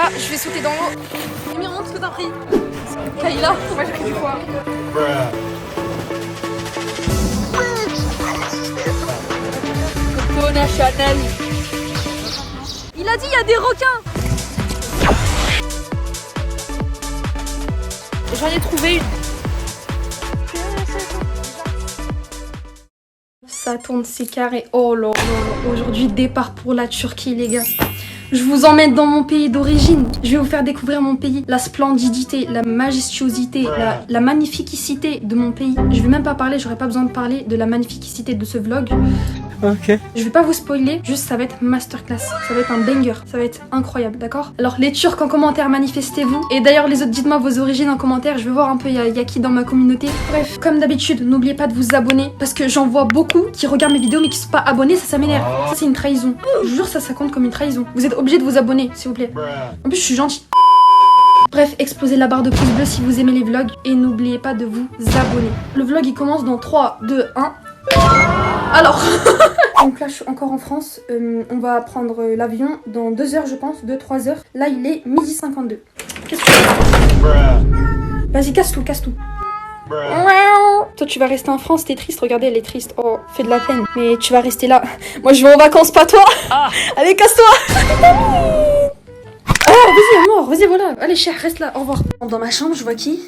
Là, je vais sauter dans l'eau. Émir, montre ce que t'as pris. Kayla, moi j'ai pris du poids. Coco Chanel. Il a dit il y a des requins. J'en ai trouvé une. Ça tourne, c'est carré. Oh là là. Aujourd'hui, départ pour la Turquie, les gars. Je vous emmène dans mon pays d'origine. Je vais vous faire découvrir mon pays, la splendidité, la majestuosité, la magnificicité de mon pays. Je vais même pas parler, j'aurais pas besoin de parler de la magnificicité de ce vlog. Ok. Je vais pas vous spoiler, juste ça va être masterclass. Ça va être un banger, ça va être incroyable, d'accord? Alors les Turcs en commentaire, manifestez-vous. Et d'ailleurs les autres, dites-moi vos origines en commentaire. Je veux voir un peu y a qui dans ma communauté. Bref, comme d'habitude, n'oubliez pas de vous abonner. Parce que j'en vois beaucoup qui regardent mes vidéos mais qui sont pas abonnés, ça m'énerve. Ça c'est une trahison. Je vous jure, ça compte comme une trahison. Vous êtes obligés de vous abonner, s'il vous plaît. En plus je suis gentille. Bref, explosez la barre de pouce bleu si vous aimez les vlogs. Et n'oubliez pas de vous abonner. Le vlog il commence dans 3, 2, 1. Alors donc là je suis encore en France, on va prendre l'avion dans 2 heures je pense, 2-3 heures. Là il est 12h52. Qu'est-ce que tu fais? Vas-y casse tout. Toi tu vas rester en France, t'es triste, regardez elle est triste. Oh, fais de la peine. Mais tu vas rester là. Moi je vais en vacances, pas toi. Allez casse-toi. Vas-y amour, vas-y voilà. Allez cher, reste là, au revoir. Dans ma chambre je vois qui?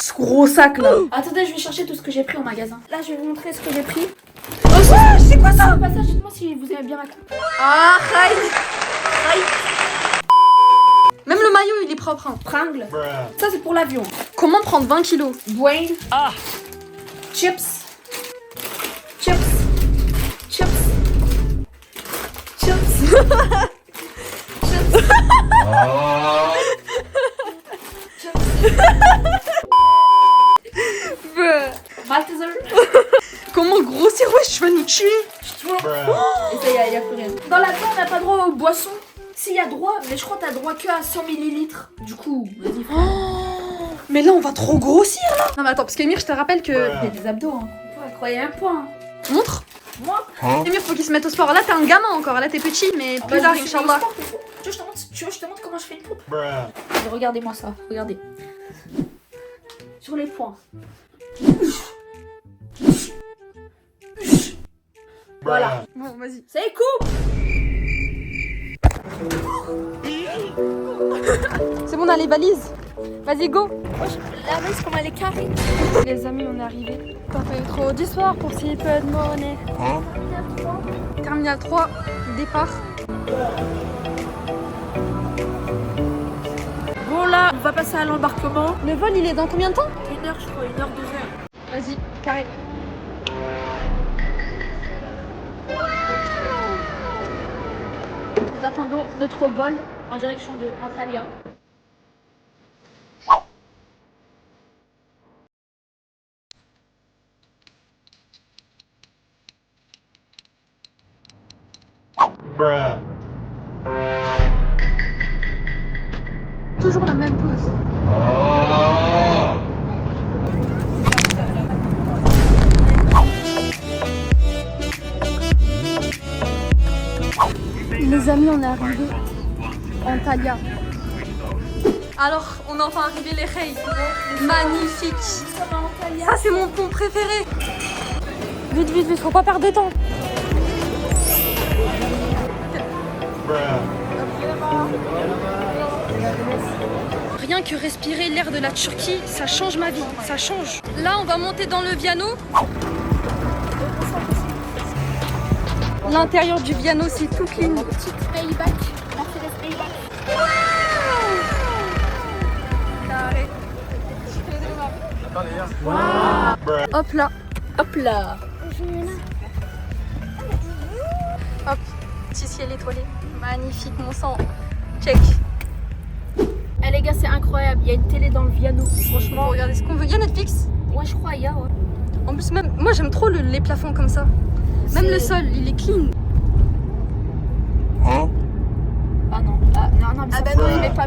Ce gros sac là. Attendez, je vais chercher tout ce que j'ai pris au magasin. Là je vais vous montrer ce que j'ai pris. Oh c'est quoi ça? Au passage, dites-moi si vous aimez bien ma coupe. Ah, Rai. Même le maillot il est propre, hein. Pringle. Ça c'est pour l'avion. Comment prendre 20 kilos? Dwayne. Chips. Malteser. Comment grossir? Wesh, tu vas nous tuer. Et ça y a plus rien. Dans l'avion on n'a pas droit aux boissons. Si y a droit, mais je crois que t'as droit que à 100 ml. Du coup, vas-y frère. Mais là on va trop grossir là. Non mais attends, parce qu'Emir je te rappelle que... Il y a des abdos hein. Ouais, croyez un point. Montre. Moi. Emir faut qu'il se mette au sport. Là t'es un gamin encore, là t'es petit mais plus tard Inch'Allah. Tu veux que je te montre comment je fais une poupe? Regardez-moi ça, regardez. Sur les points. Voilà. Bon, vas-y. C'est cool. C'est bon, on a les valises. Vas-y, go. La valise, comme elle est carrée. Les amis, on est arrivés. T'en fais trop du soir pour si peu de monnaie. Terminal 3, départ. Bon, là, on va passer à l'embarquement. Le vol, il est dans combien de temps? 1 heure, je crois. 1 heure, 2 heures. Vas-y, carré. Nous attendons notre vol en direction de Antalya. Toujours la même pose. Les amis, on est arrivé à Antalya. Alors, on est enfin arrivé les Reis. Magnifique. Ça, c'est mon pont préféré. Vite, faut pas perdre de temps. Rien que respirer l'air de la Turquie, ça change ma vie, ça change. Là, on va monter dans le piano. L'intérieur du piano, c'est tout clean. Petite Maybach, Mercedes Maybach. Wow. Hop là. Hop, petit ciel étoilé. Magnifique, mon sang. Check. Eh les gars, c'est incroyable. Il y a une télé dans le piano. Franchement, regardez ce qu'on veut. Il y a Netflix? Ouais, je crois, il y a. Ouais. En plus, même moi, j'aime trop les plafonds comme ça. Même le sol, il est clean. Ah non. Non, mais pas.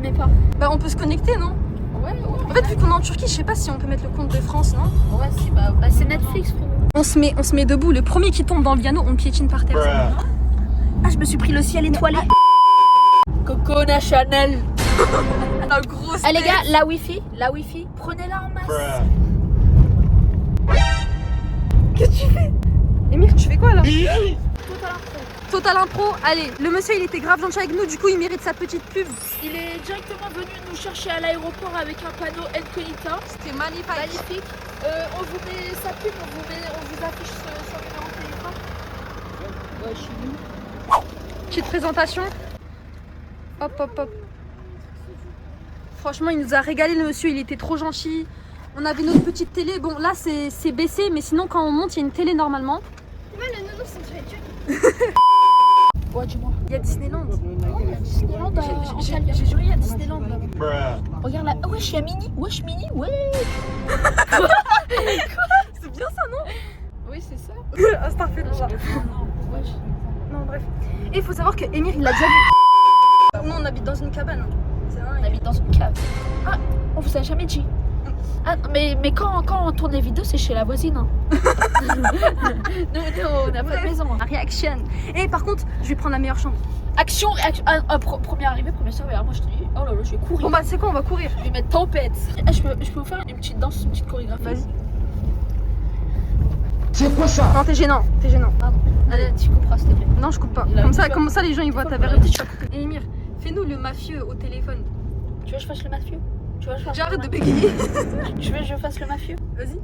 Bah on peut se connecter, non? Ouais. En fait, vu qu'on est en Turquie, je sais pas si on peut mettre le compte de France, non? Ouais, si, bah c'est Netflix, frérot. On se met debout. Le premier qui tombe dans le piano, on piétine par terre. Ah, je me suis pris le ciel étoilé. Coco Chanel. La grosse. Ah les gars, la wifi, prenez-la en masse. Qu'est-ce que tu fais? Émir, tu fais quoi là? Total impro. Total impro, allez, le monsieur il était grave gentil avec nous, du coup il mérite sa petite pub. Il est directement venu nous chercher à l'aéroport avec un panneau Incognita. C'était magnifique. Magnifique. On vous met sa pub, on vous affiche son numéro de téléphone. Ouais, chez nous. Petite présentation. Hop, hop, hop. Franchement, il nous a régalé le monsieur, il était trop gentil. On avait notre petite télé, bon là c'est baissé, mais sinon quand on monte, il y a une télé normalement. Moi, le nounours, ça me fait Ouais, dis-moi. Il y a Disneyland. Il y a Disneyland J'ai juré, il y a Disneyland là. Regarde là. Ouais, je suis à Mini. Wesh, Mini, ouais. C'est bien ça, non? Oui, c'est ça. Astaghfirullah. Wesh. Non, bref. Et il faut savoir que Émir il l'a déjà vu. Nous on habite dans une cabane. On habite dans une cave. Ah, on vous a jamais dit. Ah, mais quand on tourne les vidéos, c'est chez la voisine. Hein. nous, on n'a pas de maison. Hein. Réaction. Et par contre, je vais prendre la meilleure chambre. Action. Premier arrivé, premier servi. Alors moi, je te dis, oh là là, je vais courir. Bon bah c'est quoi, on va courir. Je vais mettre tempête. Eh, je peux vous faire une petite danse, une petite chorégraphie. Vas-y. C'est quoi ça? Non, t'es gênant, t'es gênant. Pardon. Allez, tu couperas, s'il te plaît. Non, je coupe pas. Comme ça les gens ils voient ta vérité. Et Émir, fais-nous le mafieux au téléphone. Tu veux que je fasse le mafieux? Tu veux que je fasse J'arrête le de bégayer. Tu veux que je fasse le mafieux? Vas-y.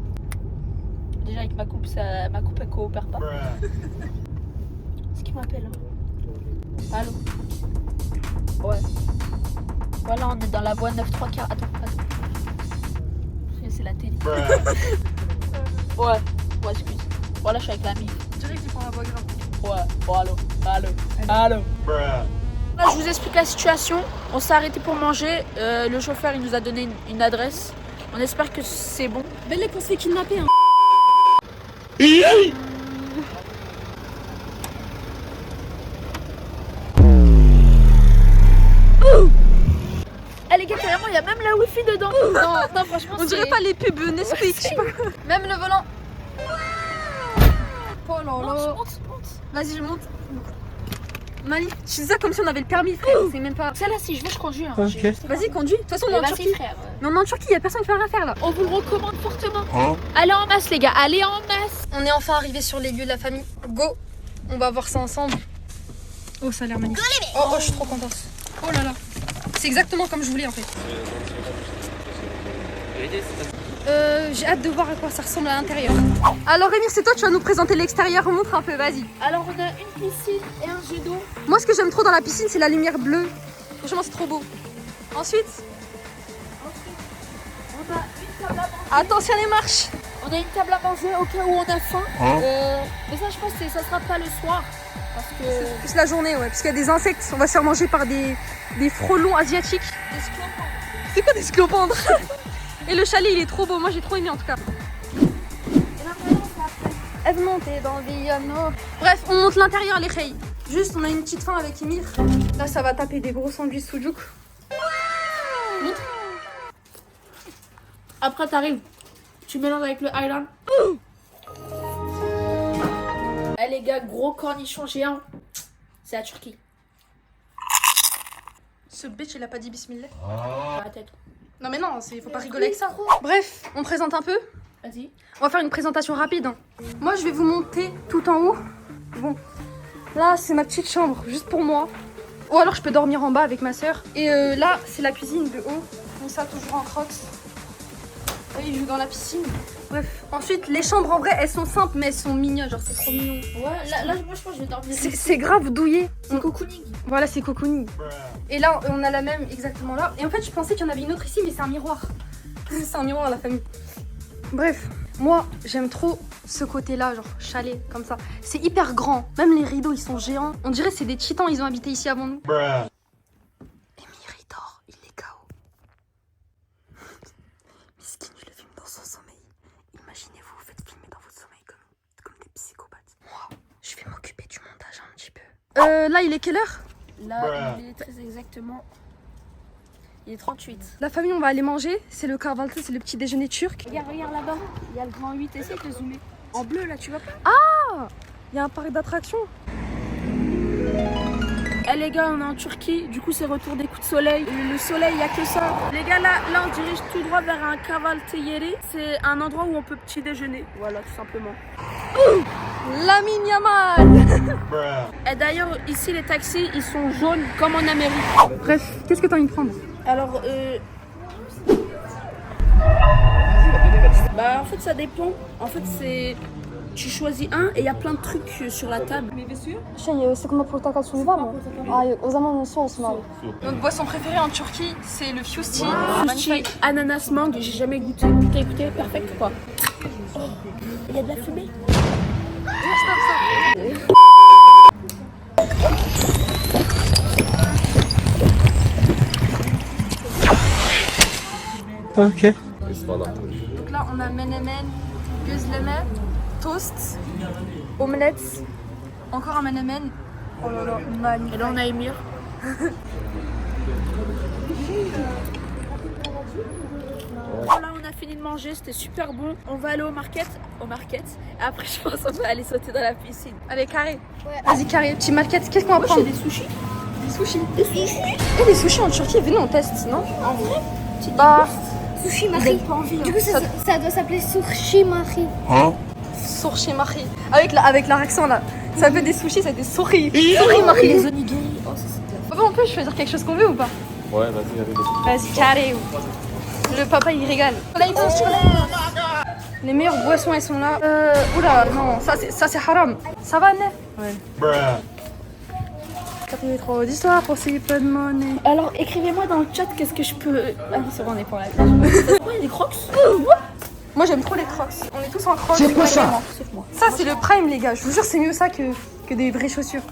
Déjà avec ma coupe, ma coupe elle coopère pas. C'est qui m'appelle? Allô? Ouais. Voilà, on est dans la voie 9-3 quarts. Attends. C'est la télé. Ouais, excuse. Voilà, je suis avec l'ami. Direct tu prends la voix grave. Ouais, oh, allô. Là, je vous explique la situation. On s'est arrêté pour manger. Le chauffeur, il nous a donné une adresse. On espère que c'est bon. Belle qu'on se fait kidnapper. Hein. Eh les gars, carrément, il y a même la wifi dedans. Non, franchement, On dirait pas les pubs Nesquik. Même le volant. Oh là là. Monte. Vas-y, je monte. Mali, je dis ça comme si on avait le permis, frère. C'est même pas. Celle-là, si je veux, je conduis. Hein. Ok. Vas-y, conduis. De toute façon, on est en Vas-y, Turquie. frère. Mais on est en Turquie, y a personne qui fait rien faire là. On vous le recommande fortement. Allez en masse, les gars, allez en masse. On est enfin arrivé sur les lieux de la famille. Go. On va voir ça ensemble. Oh, ça a l'air magnifique. Oh, je suis trop contente. Oh là là. C'est exactement comme je voulais en fait. J'ai hâte de voir à quoi ça ressemble à l'intérieur. Alors Émir, c'est toi, tu vas nous présenter l'extérieur. Montre un peu, vas-y. Alors, on a une piscine et un jet d'eau. Moi, ce que j'aime trop dans la piscine, c'est la lumière bleue. Franchement, c'est trop beau. Ensuite, On a une table à manger. attention les marches. On a une table à manger au cas où on a faim. Mais ça, je pense que ça sera pas le soir. Parce que. C'est plus la journée, ouais, parce qu'il y a des insectes. On va se faire manger par des frelons asiatiques. Des scorpions. C'est quoi des scolopendres? Et le chalet, il est trop beau. Moi, j'ai trop aimé en tout cas. Et là, maintenant, c'est après. Elle montait dans le piano. Bref, on monte l'intérieur, les reilles. Juste, on a une petite faim avec Émir. Là, ça va taper des gros sandwichs sujuk. Après, t'arrives. Tu mélanges avec le Highland. Eh les gars, gros cornichon géant. C'est la Turquie. Ce bitch, il a pas dit bismillah. Dans la tête. Non, mais non, faut pas rigoler avec ça. Bref, on présente un peu. Vas-y. On va faire une présentation rapide. Hein. Moi, je vais vous monter tout en haut. Bon, là, c'est ma petite chambre, juste pour moi. Ou alors, je peux dormir en bas avec ma soeur. Et là, c'est la cuisine de haut. Comme ça, toujours en crocs. Là, il joue dans la piscine. Bref. Ensuite, les chambres, en vrai, elles sont simples, mais elles sont mignonnes. Genre, c'est trop mignon. Ouais, là, moi, je pense que je vais dormir. C'est grave douillé. C'est cocooning. Voilà, c'est cocooning. Et là, on a la même exactement là. Et en fait, je pensais qu'il y en avait une autre ici, mais c'est un miroir. C'est un miroir, la famille. Bref, moi, j'aime trop ce côté-là, genre chalet, comme ça. C'est hyper grand. Même les rideaux, ils sont géants. On dirait que c'est des titans, ils ont habité ici avant nous. Émir, il dort, il est KO. Miskin, je le filme dans son sommeil. Imaginez-vous, vous faites filmer dans votre sommeil comme des psychopathes. Moi, je vais m'occuper du montage un petit peu. Là, il est quelle heure? Là, il est très exactement. Il est 38. La famille, on va aller manger. C'est le kahvaltı, c'est le petit déjeuner turc. Regarde là-bas. Il y a le grand 8. Essaye de zoomer. En bleu, là, tu vois pas? Il y a un parc d'attractions. Eh les gars, on est en Turquie, du coup c'est retour des coups de soleil. Le soleil, il n'y a que ça. Les gars, là on dirige tout droit vers un Kavalteyeri. C'est un endroit où on peut petit déjeuner. Voilà, tout simplement. Lamine Yamal. Et d'ailleurs, ici les taxis, ils sont jaunes comme en Amérique. Bref, qu'est-ce que t'as envie de prendre? Alors, bah en fait ça dépend. En fait c'est... Tu choisis un et il y a plein de trucs sur la table. C'est comment pour ta Notre boisson préférée en Turquie, c'est le Fusti. Sushi, ananas, mangue, j'ai jamais goûté. T'as écouté? Perfect quoi. Oh, il y a de la fumée. Ok. Donc là, on a menemen, gözleme, toast, omelette, encore un menemen. Oh là là, magnifique. Et là on a Emir. Voilà, on a fini de manger, c'était super bon. On va aller au market. Et après je pense qu'on va aller sauter dans la piscine. Allez, carré. Vas-y, carré. Petit market, qu'est-ce qu'on va Moi prendre? j'ai des sushis. Des sushis. Des sushis. Et des sushis en Turquie, venez, on teste, non? En vrai? Bah, Sushi Marie. Pas envie. Du coup, ça doit s'appeler Sushi Marie. Sourchi Marie. Avec l'accent là. Ça fait des sushis, ça fait des souris. Souris Marie. Les onigiri. Oh, ça c'est Papa, on peut choisir quelque chose qu'on veut ou pas? Ouais, vas-y, Vas-y, carré. Le papa, il régale. Les meilleures boissons, elles sont là. Oula, non, ça c'est haram. Ça va, Nef? Ouais. 4 trop d'histoire pour si peu de monnaie. Alors écrivez-moi dans le chat qu'est-ce que je peux... Ah c'est bon, on est pour la plage. Pourquoi il y a des crocs? Moi j'aime trop les crocs. On est tous en crocs. C'est quoi ça? Sauf moi. Ça c'est le prime les gars. Je vous jure c'est mieux ça que des vraies chaussures.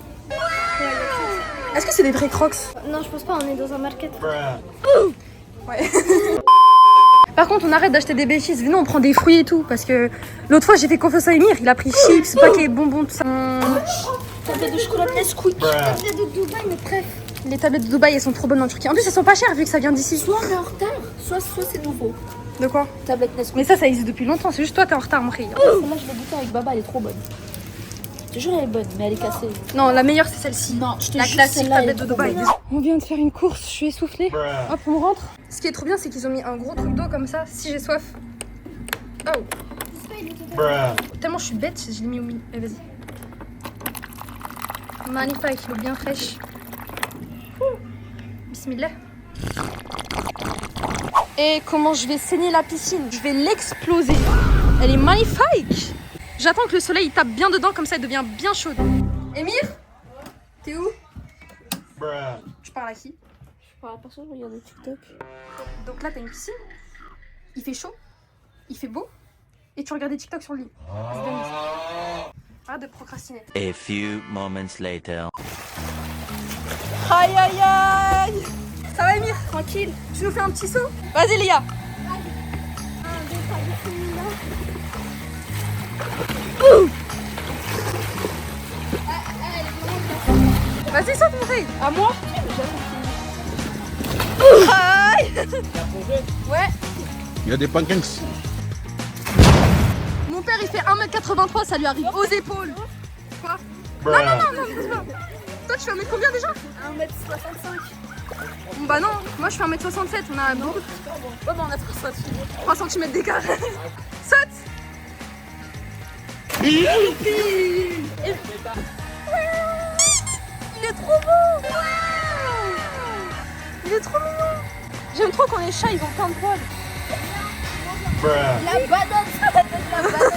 Est-ce que c'est des vrais crocs? Non, je pense pas, on est dans un market. Ouais. Par contre on arrête d'acheter des bêtises. Venez on prend des fruits et tout. Parce que l'autre fois j'ai fait confiance à Emir. Il a pris chips, paquets, bonbons, tout ça. Tablette de chocolat Nesquik. Tablette de Dubaï, mais bref. Les tablettes de Dubaï elles sont trop bonnes en Turquie. En plus elles sont pas chères vu que ça vient d'ici. Soit on est en retard, soit c'est nouveau. De quoi? Tablette Nesquik. Mais ça existe depuis longtemps. C'est juste toi t'es en retard Marie. Celle-là je l'ai goûtée avec Baba, elle est trop bonne. Toujours elle est bonne, mais elle est cassée. Non la meilleure c'est celle-ci. Non, je te La jure, classique celle-là, elle est tablette de trop Dubaï. bonne. On vient de faire une course, je suis essoufflée. Hop, on rentre. Ce qui est trop bien, c'est qu'ils ont mis un gros truc d'eau comme ça, si j'ai soif. Oh. Tellement je suis bête, je l'ai mis au milieu. Allez, vas-y. Magnifique, l'eau bien fraîche. Bismillah. Et comment je vais saigner la piscine? Je vais l'exploser. Elle est magnifique. J'attends que le soleil il tape bien dedans, comme ça elle devient bien chaude. Émir? T'es où? Je parle à qui? Je parle à personne, je regarde des TikTok. Donc là, t'as une piscine, il fait chaud, il fait beau, et tu regardes des TikTok sur le lit. Arrête de procrastiner. A few moments later. Aïe aïe aïe. Ça va Emir? Tranquille. Tu nous fais un petit saut? Vas-y Léa. Vas-y saute mon frère. À moi? Aïe. Ouais. Il y a des pancakes. Mon père il fait 1m83, ça lui arrive aux épaules. Quoi? Non. Toi tu fais 1m combien déjà? 1m65. Bah non, moi je fais 1m67, on a beaucoup. Ouais, bah on a 3 3 cm d'écart. Saute. Il est trop beau. Il est trop mignon. J'aime trop quand les chats ils ont plein de poils. La banane, ça va être la banane.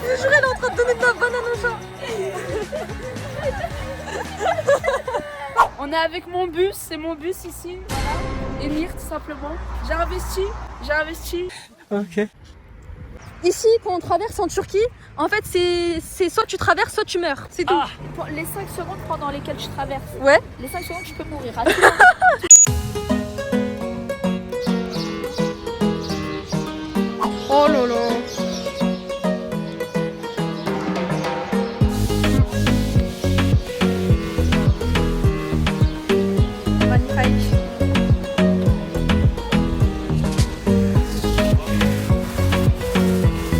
Je jure, elle est en train de donner de la banane au chat. On est avec mon bus, c'est mon bus ici. Voilà. Emir, tout simplement. J'ai investi. Ok. Ici, quand on traverse en Turquie, en fait, c'est soit tu traverses, soit tu meurs. C'est tout. Ah. Les 5 secondes pendant lesquelles je traverse. Ouais. Les 5 secondes, je peux mourir. Oh là là. Magnifique.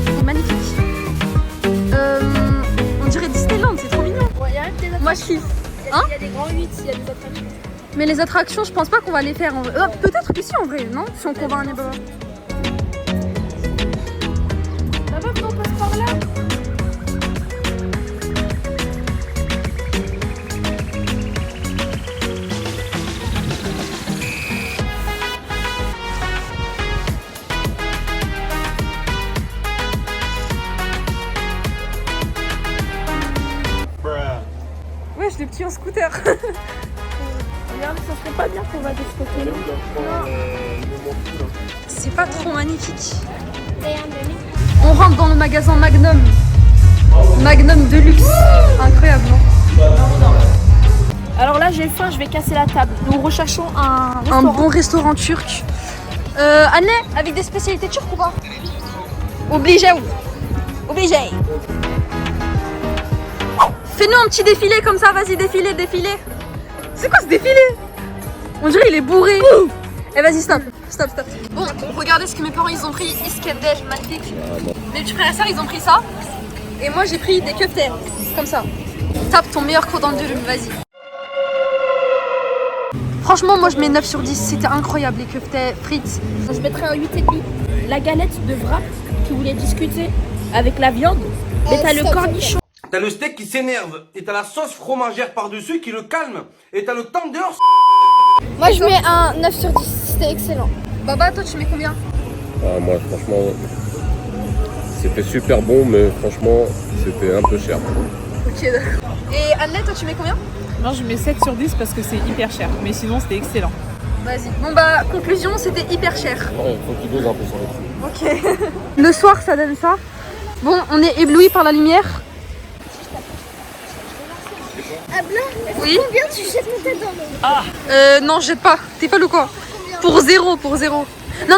C'est magnifique. On dirait Disneyland, c'est trop mignon. Ouais, y a même des Moi je kiffe. Mais les attractions, je pense pas qu'on va les faire en vrai. Peut-être que si en vrai, non? Si on convainc les babas. Là-bas, on passe par là. Wesh, les petits en scooter. Regarde, ça serait pas bien qu'on va de ce côté-là. C'est pas trop magnifique. On rentre dans le magasin Magnum. Magnum de luxe. Incroyable, non? Alors là, j'ai faim, je vais casser la table. Nous recherchons un Un restaurant. bon restaurant turc. Anne, avec des spécialités turques ou pas? Obligé. Obligé. Fais-nous un petit défilé comme ça, vas-y, défilé, défilé. C'est quoi ce défilé? On dirait il est bourré. Eh vas-y, stop. Bon, regardez ce que mes parents ils ont pris. Iskender, magnifique. Mes petits frères et sœurs ils ont pris ça. Et moi j'ai pris des köftes, comme ça. Tape ton meilleur croc dans le deuxième, vas-y. Franchement, moi je mets 9 sur 10. C'était incroyable les köftes, frites. Je mettrais un 8,5. La galette de wrap qui voulait discuter avec la viande. Mais t'as le cornichon. T'as le steak qui s'énerve, et t'as la sauce fromagère par-dessus qui le calme, et t'as le tender. Moi, je mets un 9 sur 10. C'était excellent. Baba, toi tu mets combien? Ah, moi, franchement, c'était super bon, mais franchement, c'était un peu cher. Ok, d'accord. Et Anne, toi tu mets combien? Non, je mets 7 sur 10 parce que c'est hyper cher. Mais sinon, c'était excellent. Vas-y. Bon bah, conclusion, c'était hyper cher. Ouais, faut qu'il dose un peu sur les prix. Ok. Le soir, ça donne ça. Bon, on est ébloui par la lumière. Ah, blanc, Oui. combien tu jettes mon tête dans l'eau? Non, je jette pas. T'es folle ou quoi? Pour zéro. Non.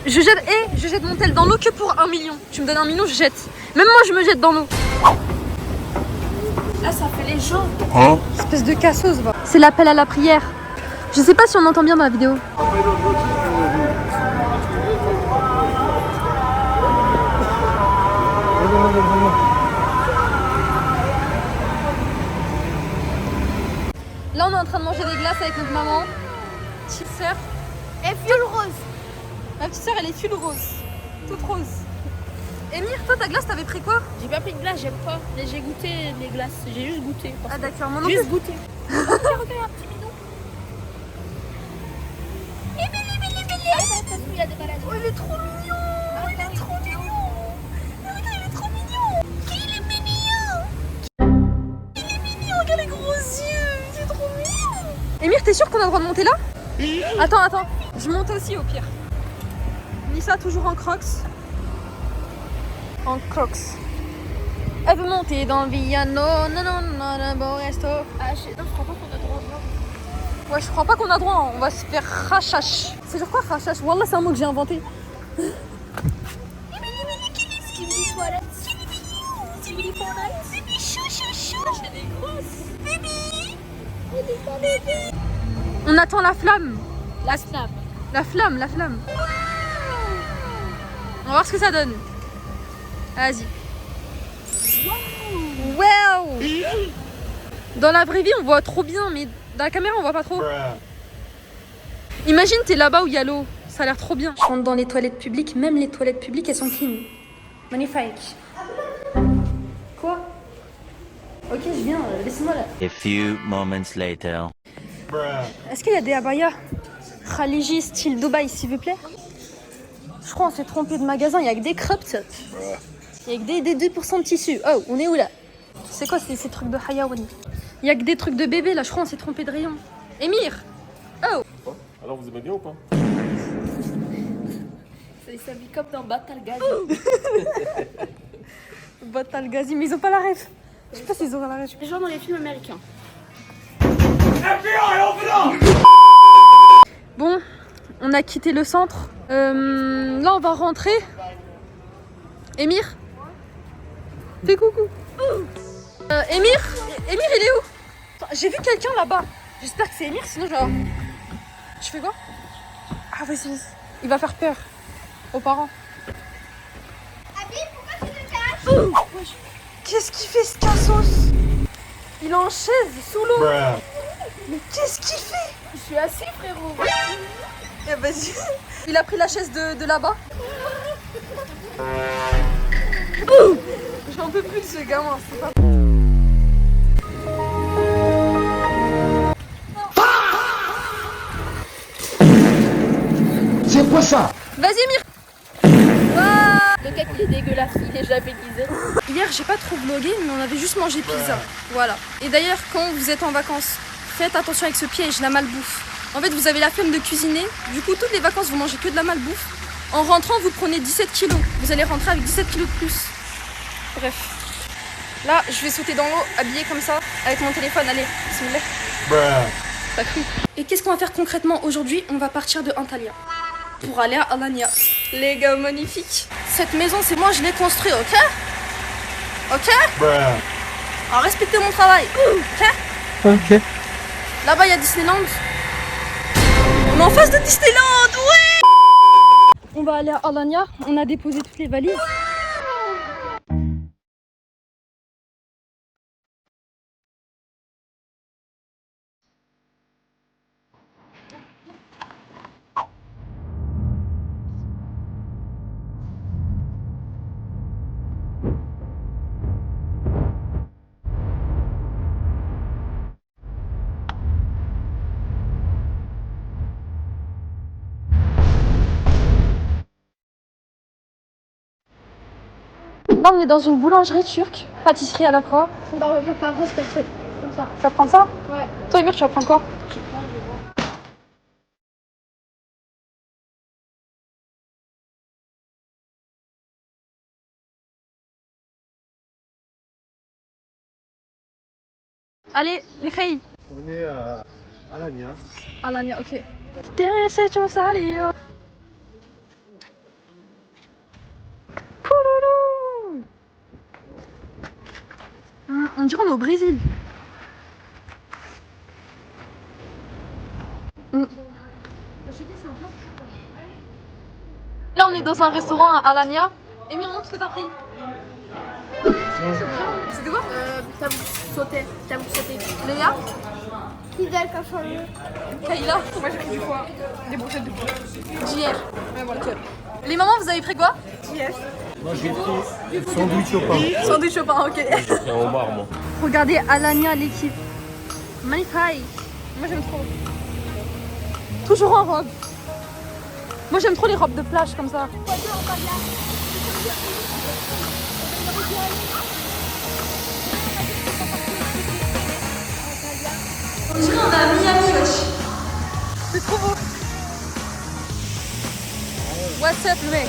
Je jette mon tel dans l'eau que pour 1 million. Tu me donnes 1 million, je jette. Même moi, je me jette dans l'eau. Ah, ça fait les jambes. Espèce de cassos, va. C'est l'appel à la prière. Je sais pas si on entend bien dans la vidéo. Là, on est en train de manger des glaces avec notre maman. Petite sœur. Et fiole rose. Ma petite sœur, elle est tulle rose. Toute rose. Émir, toi, ta glace, t'avais pris quoi? J'ai pas pris de glace, j'aime pas. Mais j'ai goûté les glaces. J'ai juste goûté. Ah, d'accord. Moi non Juste plus. goûté. Regarde, un petit bidon. Il y a des maladies. Oh, il est trop mignon. Il est trop mignon. Mais regarde, il est trop mignon. Il est mignon. Regarde les gros yeux. C'est trop mignon. Émir, t'es sûr qu'on a le droit de monter là? Attends. Je monte aussi au pire. Nissa toujours en crocs. Elle veut monter dans le piano. Non, bon resto. Ah, non, je crois pas qu'on a droit de voir. Ouais, je crois pas qu'on a droit. On va se faire rachache. C'est genre quoi rachache? Wallah, c'est un mot que j'ai inventé. On attend la flamme. La snap. La flamme. On va voir ce que ça donne. Vas-y. Wow. Dans la vraie vie, on voit trop bien, mais dans la caméra, on voit pas trop. Imagine, t'es là-bas où il y a l'eau. Ça a l'air trop bien. Je rentre dans les toilettes publiques. Même les toilettes publiques, elles sont clean. Magnifique. Quoi? Ok, je viens. Laisse-moi là. A few moments later. Est-ce qu'il y a des abayas Khaliji style Dubaï, s'il vous plaît? Je crois qu'on s'est trompé de magasin. Il y a que des crop tops. Il y a que des 2% de tissu. Oh, on est où là? C'est quoi ces trucs de hayawan? Il y a que des trucs de bébé là. Je crois qu'on s'est trompé de rayon. Émir. Oh. Alors, vous aimez bien ou pas? Ça s'habille comme dans Battle Gazi. Battle Gazi, mais ils ont pas la ref. Je sais pas s'ils auront la ref. Les gens dans les films américains. Bon, on a quitté le centre. Là, on va rentrer. Émir, fais coucou. Émir, il est où? Attends, j'ai vu quelqu'un là-bas. J'espère que c'est Émir, sinon je vais... Je fais quoi? Ah, vas-y. Il va faire peur aux parents. Abby, pourquoi tu te caches? Qu'est-ce qu'il fait ce cassos? Il est en chaise, sous l'eau. Mais qu'est-ce qu'il fait? Je suis assis, frérot. Eh, vas-y. Il a pris la chaise de là-bas. J'en peux plus de ce gamin, c'est pas... C'est quoi ça? Vas-y, Mir. Le cake il est dégueulasse, il est javellisé. Hier, j'ai pas trop vlogué, mais on avait juste mangé pizza. Voilà. Et d'ailleurs, quand vous êtes en vacances, faites attention avec ce piège, la malbouffe. En fait, vous avez la flemme de cuisiner. Du coup, toutes les vacances, vous mangez que de la malbouffe. En rentrant, vous prenez 17 kilos. Vous allez rentrer avec 17 kilos de plus. Bref. Là, je vais sauter dans l'eau, habillée comme ça, avec mon téléphone. Allez, bismillah. T'as cru. Et qu'est-ce qu'on va faire concrètement aujourd'hui? On va partir de Antalya pour aller à Alanya. Les gars, magnifique. Cette maison, c'est moi, je l'ai construite, ok? Ok? Alors, respectez mon travail, ok? Ok. Là-bas, il y a Disneyland. On est en face de Disneyland, ouais! On va aller à Alanya. On a déposé toutes les valises. Là, on est dans une boulangerie turque, pâtisserie à la fois. Non, je veux pas rose comme ça. Tu vas prendre ça? Ouais. Toi, Emir, tu vas prendre quoi? Allez, les filles. On est à Alanya. Alanya, ok. Teresa Chosalio. On dirait on est au Brésil. Là, on est dans un restaurant à Alanya. Emile, montre ce que t'as pris. C'était quoi? Tavuk sauté. Léa? Fidel cachorro. Kayla? Moi j'ai pris du foie. Des brochettes de foie. JR. Ouais, voilà. Les mamans, vous avez pris quoi? Moi j'ai pris sandwich au pain. Sandwich au pain, ok. J'ai pris un homard, moi. Regardez Alanya, l'équipe. Magnifique. Moi j'aime trop. Toujours en robe. Moi j'aime trop les robes de plage comme ça. On dirait on est à Miami, wesh. C'est trop beau. What's up, le mec?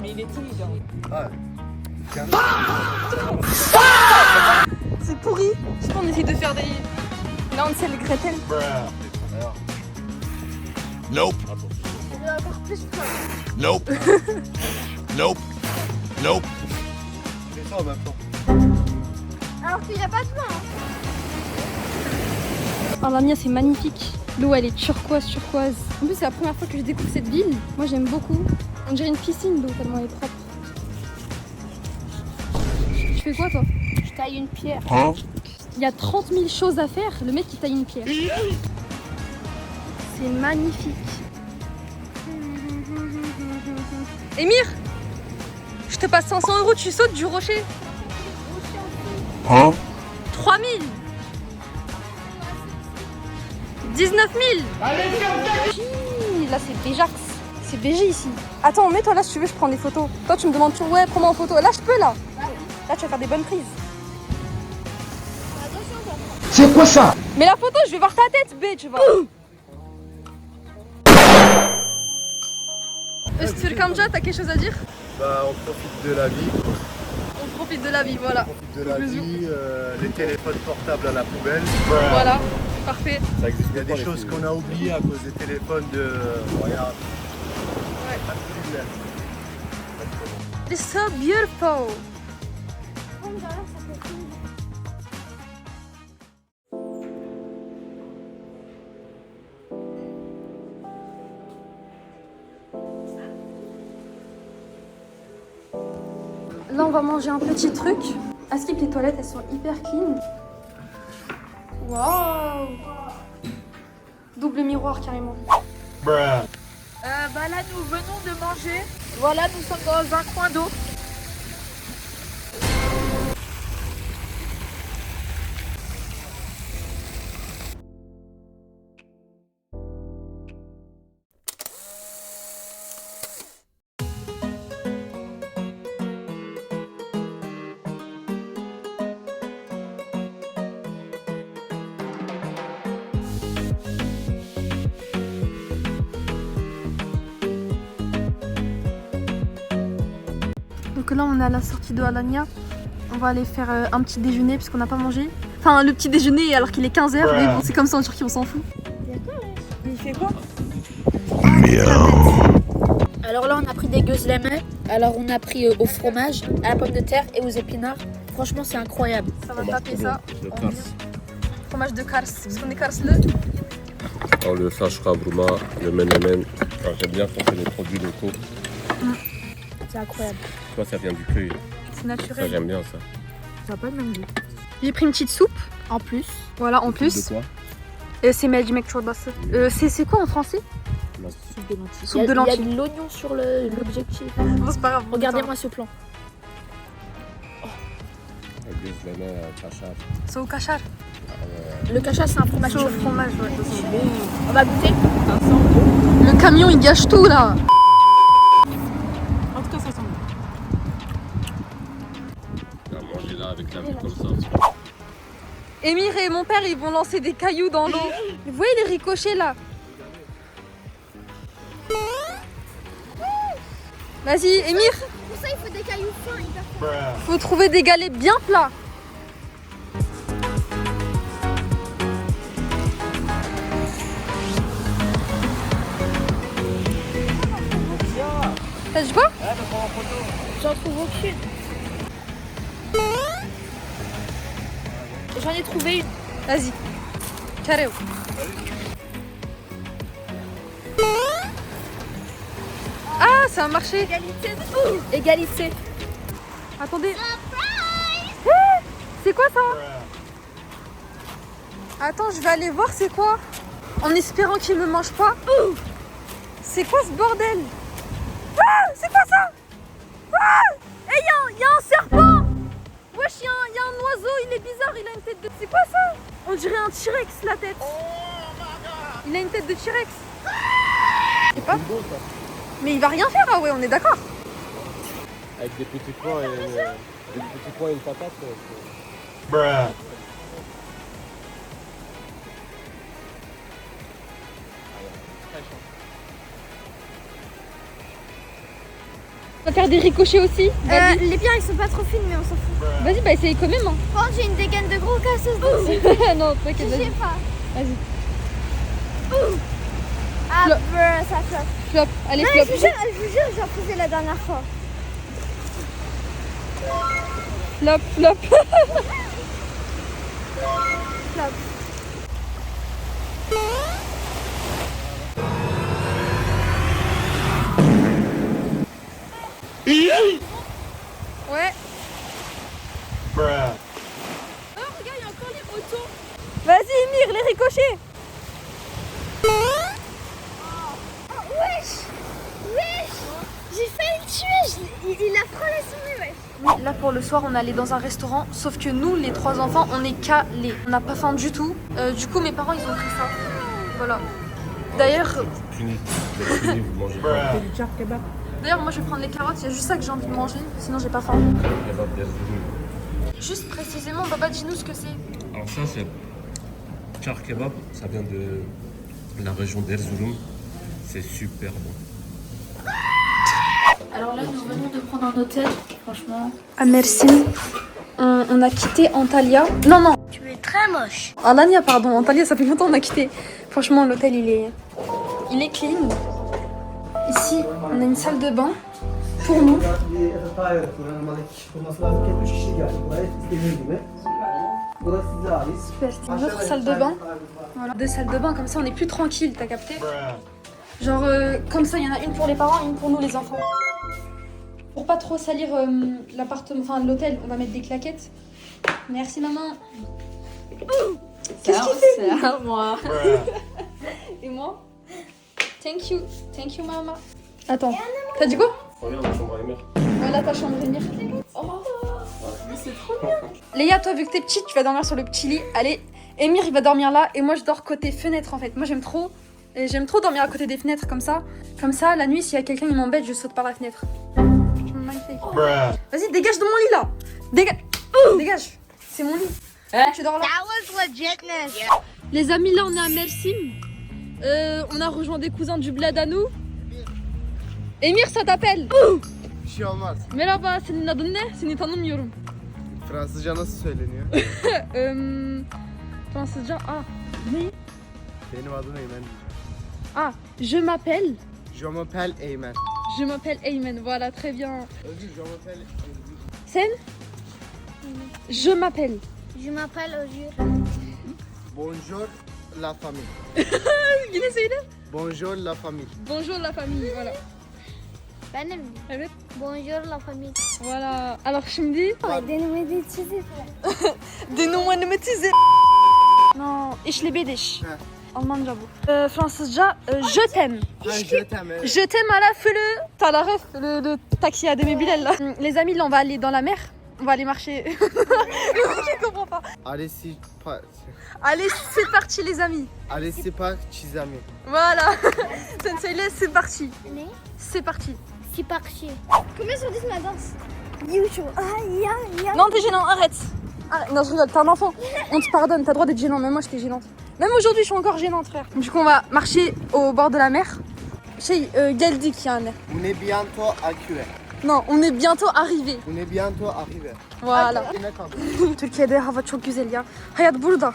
Mais il est timide. C'est pourri. Je sais pas, on essaye de faire des... Là, on sait le Gretel. Nope. Nope. Nope. Nope. C'est ça en même temps. Alors qu'il n'y a pas de vin. Alanya, c'est magnifique. L'eau, elle est turquoise. En plus, c'est la première fois que je découvre cette ville. Moi, j'aime beaucoup. On dirait une piscine d'eau tellement elle est propre. Tu fais quoi, toi? Je taille une pierre. Il y a 30 000 choses à faire. Le mec, il taille une pierre. C'est magnifique. Émir, je te passe 500 €, tu sautes du rocher. 3000. 19 000. Là, c'est Béjax. C'est BG ici. Attends, mets-toi là si tu veux, je prends des photos. Toi, tu me demandes toujours, ouais, prends-moi en photo. Là, je peux, là. Là, tu vas faire des bonnes prises. C'est quoi ça? Mais la photo, je vais voir ta tête, B, tu vois. Öztürk amca, t'as quelque chose à dire? Bah, on profite de la vie. On profite de la vie, voilà. De la vie, les téléphones portables à la poubelle. Voilà, parfait. Ça existe Il y a des choses qu'on a oubliées à cause des téléphones de... Regarde. It's so beautiful. Là, on va manger un petit truc. À Skip, les toilettes, elles sont hyper clean. Waouh! Double miroir, carrément. Bah là, nous venons de manger. Voilà, nous sommes dans un coin d'eau. Donc là, on est à la sortie de Alanya. On va aller faire un petit déjeuner puisqu'on n'a pas mangé. Enfin, le petit déjeuner alors qu'il est 15h, mais bon, c'est comme ça en Turquie, on s'en fout. Il fait quoi? Alors là, on a pris des gözleme. Alors on a pris au fromage, à la pomme de terre et aux épinards. Franchement, c'est incroyable. Ça va taper ça. Le On Kars. vient. Fromage de Kars, parce qu'on est Karsle. Alors, le sashra bruma, le menemen. Alors, j'aime bien quand c'est des produits locaux. C'est incroyable. Toi, ça vient du cueil. C'est Ça, naturel. j'aime bien ça. Ça n'a pas le même goût. J'ai pris une petite soupe. En plus, Voilà, en De plus. quoi? C'est Mercimek Çorbası. C'est quoi en français? soupe de lentilles. Soupe de Il y lentilles. a de l'oignon sur l'objectif. Bon, c'est pas grave. Regardez-moi ce plan. Le gözleme, kachar. C'est au kachar. Le cacha, c'est un fromage. C'est au fromage, ouais. On va goûter. Le camion, il gâche tout là. En tout cas, ça sent bon. On va manger là avec la vue comme ça. Émir et mon père, ils vont lancer des cailloux dans l'eau. Vous voyez les ricochets là? Vas-y, Émir, Pour ça, il faut des cailloux fins, hyper fins. faut trouver des galets bien plats. Ça se voit? J'en trouve aucune. J'en ai trouvé une. Vas-y. Carré. Ah, ça a marché. Égalité. Attendez. Eh, c'est quoi ça? Attends, je vais aller voir c'est quoi. En espérant qu'il me mange pas. C'est quoi ce bordel? Ah, c'est quoi ça? Ah, et il y a un serpent. Wesh, il y a un oiseau, il est bizarre, il a une tête de... C'est quoi ça? On dirait un T-Rex la tête. Il a une tête de T-Rex. Je sais pas. Mais il va rien faire, ah ouais, on est d'accord. Avec des petits pois et une patate. On va faire des ricochets aussi. Vas-y, Les bières, ils sont pas trop fines, mais on s'en fout. vas-y, bah essaye quand même. Hein. Par contre, j'ai une dégaine de gros cassos dessus. Non, t'inquiète, Je sais vas-y. pas. Vas-y. Ah, Flop. ça floppe. Flop, allez, Non, flop. je vous jure, j'en faisais la dernière fois. Flop, flop. Flop. Ouais. Regarde, il y a encore les motos. Vas-y, Emir, les ricochets. Wesh! Wesh! J'ai failli le tuer, il a frôlé son nez, wesh. Là, pour le soir, on est allé dans un restaurant. Sauf que nous, les 3 enfants, on est calés. On n'a pas faim du tout. Du coup, mes parents, ils ont pris ça. Voilà. D'ailleurs, Puni. Vous mangez pas. C'est du char kebab. moi, je vais prendre les carottes. Il y a juste ça que j'ai envie de manger. Sinon, j'ai pas faim. Kebab d'Erzurum. Juste précisément, Baba, dis-nous ce que c'est. Alors ça c'est char kebab, ça vient de la région d'Erzurum. C'est super bon. Alors là, nous venons de prendre un hôtel franchement. Ah merci. On a quitté Antalya. Non. Tu es très moche. Alanya, pardon. Antalya, ça fait longtemps qu'on a quitté. Franchement, l'hôtel, il est clean. Ici, on a une salle de bain pour nous. Super, c'est une autre salle de bain. Voilà. 2 salles de bain, comme ça, on est plus tranquille, t'as capté? Genre, comme ça, il y en a une pour les parents et une pour nous, les enfants. Pour pas trop salir l'appartement, enfin l'hôtel, on va mettre des claquettes. Merci maman. Qu'est-ce qu'il fait? C'est à moi. Et moi? Thank you maman. Attends, t'as dit quoi? Regarde la chambre à Emir. Voilà ta chambre Emir. Oh, mais c'est trop bien. Léa, toi vu que t'es petite, tu vas dormir sur le petit lit. Allez, Emir il va dormir là et moi je dors côté fenêtre en fait. Moi j'aime trop dormir à côté des fenêtres comme ça. Comme ça, la nuit s'il y a quelqu'un qui m'embête, je saute par la fenêtre. Magnifique. Vas-y, dégage de mon lit là. Dégage. C'est mon lit. Tu dors là. That was legitness. Les amis, là on est à Mersim. On a rejoint des cousins du bled à nous. Emir, ça t'appelle? Bir şey olmaz. Merhaba, senin adın ne? Seni tanımıyorum. Fransızca nasıl söyleniyor? Fransızca, ne? Benim adım Eymen. Je m'appelle. Je m'appelle Eymen. Je m'appelle Eymen, voilà, très bien. Özgür, je m'appelle Özgür. Sen? Je m'appelle. Je m'appelle Özgür. Bonjour la famille. Yine söyle. Bonjour la famille. Bonjour la famille, voilà. Benim. Evet. Bonjour la famille. Voilà. Alors şimdi... Denemede çizip. Denumanımı çizip. No, işlebediş. Almanca bu. Fransızca, je t'aime. Je t'aime. Je t'aime à la feu. T'as la ref, le taxi à demi-bilal là. Les amis, là on va aller dans la mer. On va aller marcher. Je comprends pas. Allez, Allez, c'est parti les amis. Allez, c'est pas Chizami. Voilà. Sen söyle, c'est parti. Ne? C'est parti. C'est parti. Combien sur 10 ma danse? Youchou. Ya. Non, t'es gênant, arrête. Non, je rigole, t'es un enfant. On te pardonne, t'as le droit d'être gênant. Même moi, j'étais gênante. Même aujourd'hui, je suis encore gênante, frère. Du coup, on va marcher au bord de la mer. Şey, geldik yani. On est bientôt arrivé. Non, on est bientôt arrivé. On est bientôt arrivé. Voilà. Yine kaldı. Türkiye'de hava çok güzel ya. Hayat burada.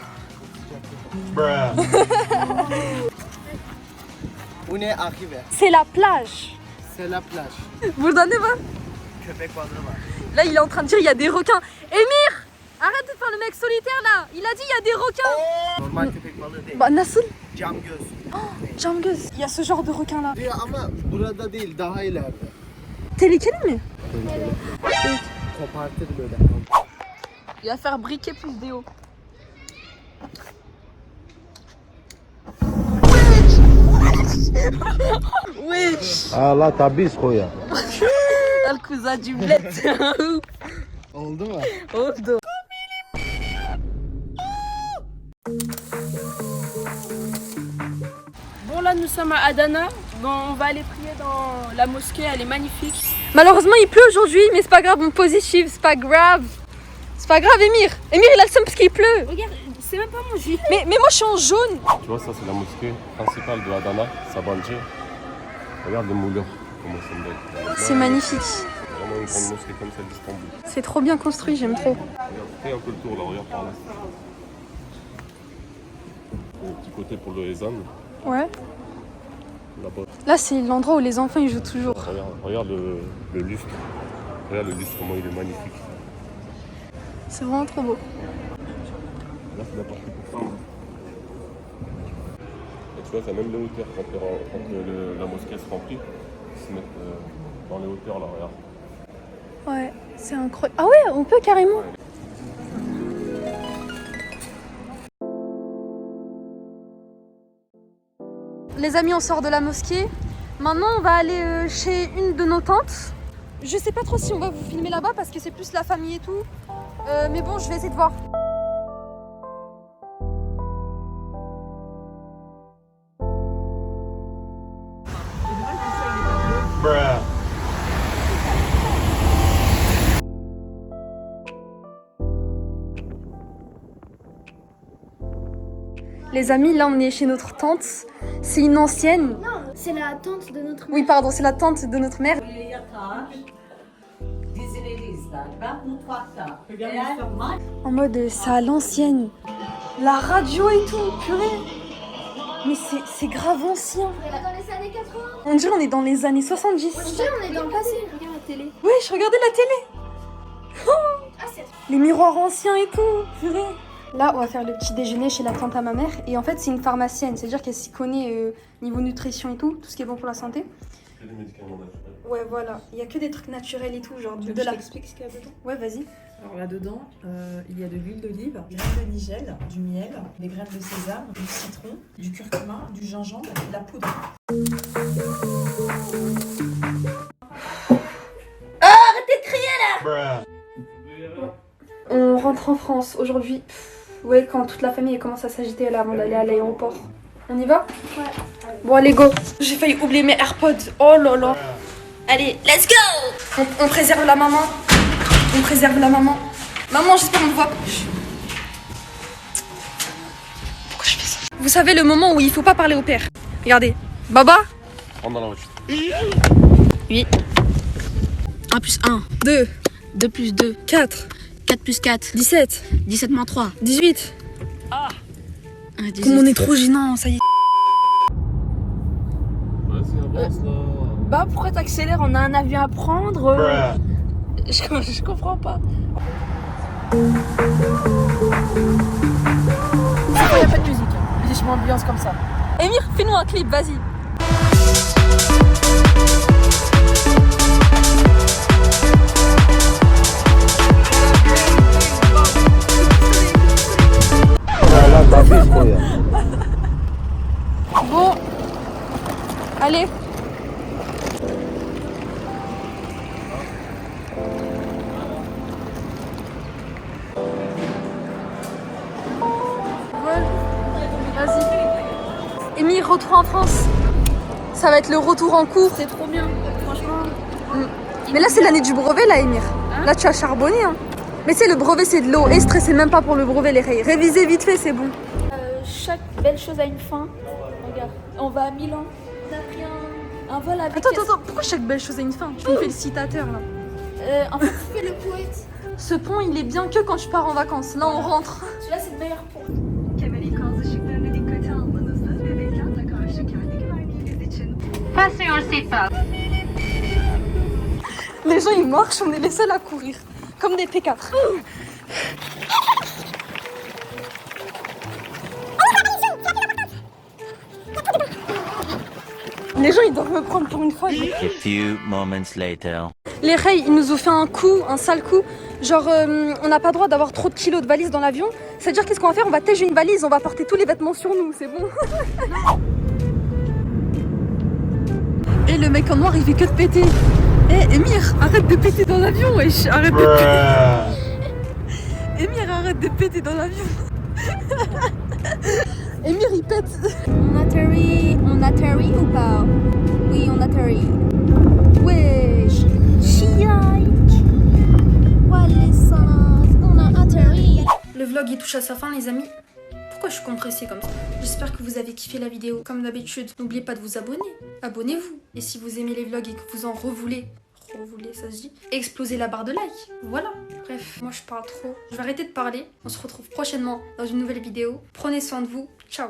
On est arrivé. C'est la plage. C'est la plage. Burada ne var? Köpek balığı var. Là, il est en train de dire il y a des requins. Emir, arrête de faire le mec solitaire là. Il a dit il y a des requins. Normal köpek balığı değil. Bah nasıl? Cam göz. Cam göz. Il y a ce genre de requin là. Diyor ama burada değil, daha ileride. Tehlikeli mi? Kopartır böyle. Il va faire briquet plus déo. Wesh. Allah tabisco ya. El cousin du bled. Oldu mu? Oldu. Bon, là, nous sommes à Adana. Bon, on va aller prier dans la mosquée, elle est magnifique. Malheureusement, il pleut aujourd'hui, mais c'est pas grave, on positive, c'est pas grave. C'est pas grave, Emir. Emir, il a le seum parce qu'il pleut. Regarde, c'est même pas mon gilet. Mais moi, je suis en jaune. Tu vois, ça c'est la mosquée principale de Adana, Sabancı. Regarde les moulures, comment c'est belle. C'est magnifique. Vraiment une grande mosquée comme celle d'Istanbul. C'est trop bien construit, j'aime trop. Regarde, fais un peu le tour là, regarde par là. Le petit côté pour le ezan, Ouais. là-bas. Là, c'est l'endroit où les enfants ils jouent toujours. Regarde le lustre. Regarde le lustre, comment il est magnifique. C'est vraiment trop beau. Là, c'est la partie pour ça. Et tu vois, t'as même les hauteurs quand la mosquée se remplit. Ils se mettent dans les hauteurs là, regarde. Ouais, c'est incroyable. Ah ouais, on peut carrément. Les amis, on sort de la mosquée. Maintenant, on va aller chez une de nos tantes. Je sais pas trop si on va vous filmer là-bas parce que c'est plus la famille et tout. Mais bon, je vais essayer de voir. Les amis, là on est chez notre tante. C'est une ancienne. Non, c'est la tante de notre mère. Oui, pardon, c'est la tante de notre mère. En mode c'est à l'ancienne. La radio et tout, purée. Mais c'est grave ancien. On est dans les années 80. On dirait on est dans les années 70. On est dans le passé. Regarde la télé. Ouais, je regardais la télé. Ah, c'est... Les miroirs anciens et tout, purée. Là, on va faire le petit déjeuner chez la tante à ma mère. Et en fait, c'est une pharmacienne. C'est-à-dire qu'elle s'y connaît niveau nutrition et tout ce qui est bon pour la santé. Que des médicaments naturels. Ouais, voilà. Il y a que des trucs naturels et tout, genre Tu veux de que la... je t'explique ce qu'il y a dedans? Ouais, vas-y. Alors là-dedans, il y a de l'huile d'olive, de l'huile de nigel, du miel, des graines de sésame, du citron, du curcuma, du gingembre et de la poudre. On rentre en France aujourd'hui. Ouais, quand toute la famille commence à s'agiter là avant d'aller à l'aéroport. On y va? Ouais. Bon, allez, go. J'ai failli oublier mes AirPods. Oh là là. Allez, let's go. On préserve la maman. On préserve la maman. Maman, j'espère qu'on me voit. Pourquoi je fais ça? Vous savez le moment où il faut pas parler au père. Regardez. Baba. Rentre dans la voiture. 8. 1 plus 1. 2. 2 plus 2. 4. 4 plus 4. 17. 17 moins 3. 18. Ah, 18. Comme on est trop gênant, ça y est. Vas-y, avance là. Bah pourquoi t'accélères? On a un avion à prendre. Je comprends pas. Il n'y a pas de musique. Je m'ambiance comme ça. Émir, fais-nous un clip, vas-y. Bon, allez. Vas-y. Émile, retour en France. Ça va être le retour en cours. C'est trop bien, franchement. Mais là, c'est l'année du brevet, là, Émir. Là, tu as charbonné. Hein. Mais tu sais, le brevet, c'est de l'eau. Et stressez même pas pour le brevet, les rayes. Révisez vite fait, c'est bon. Chaque belle chose a une fin. Regarde, on va à Milan. On a pris un vol avec... Attends, pourquoi chaque belle chose a une fin? Tu me fais le citateur, là. En fait, Fais le poète. Ce pont, il est bien que quand tu pars en vacances. Là, on rentre. celui-là, c'est le meilleur pont. Les gens, ils marchent, on est les seuls à courir. Comme des P4. Les gens, ils doivent me prendre pour une folle. A few moments later. Les rails, ils nous ont fait un coup, un sale coup. Genre, on n'a pas le droit d'avoir trop de kilos de valises dans l'avion. C'est-à-dire, qu'est-ce qu'on va faire? On va tèger une valise, on va porter tous les vêtements sur nous, c'est bon. Et le mec en noir, il fait que de péter. Eh, Émir, arrête de péter dans l'avion, wesh. Arrête de péter. Émir, arrête de péter dans l'avion. Émir, il pète. On atterrit ou pas? Oui, on atterrit. Wesh. Chiaïk. Ouais, l'essence, on a atterri. Le vlog, il touche à sa fin, les amis. Pourquoi je suis compressée comme ça? J'espère que vous avez kiffé la vidéo. Comme d'habitude, n'oubliez pas de vous abonner. Abonnez-vous. Et si vous aimez les vlogs et que vous en revoulez, ça se dit, explosez la barre de like. Voilà. Bref, moi je parle trop. Je vais arrêter de parler. On se retrouve prochainement dans une nouvelle vidéo. Prenez soin de vous. Ciao.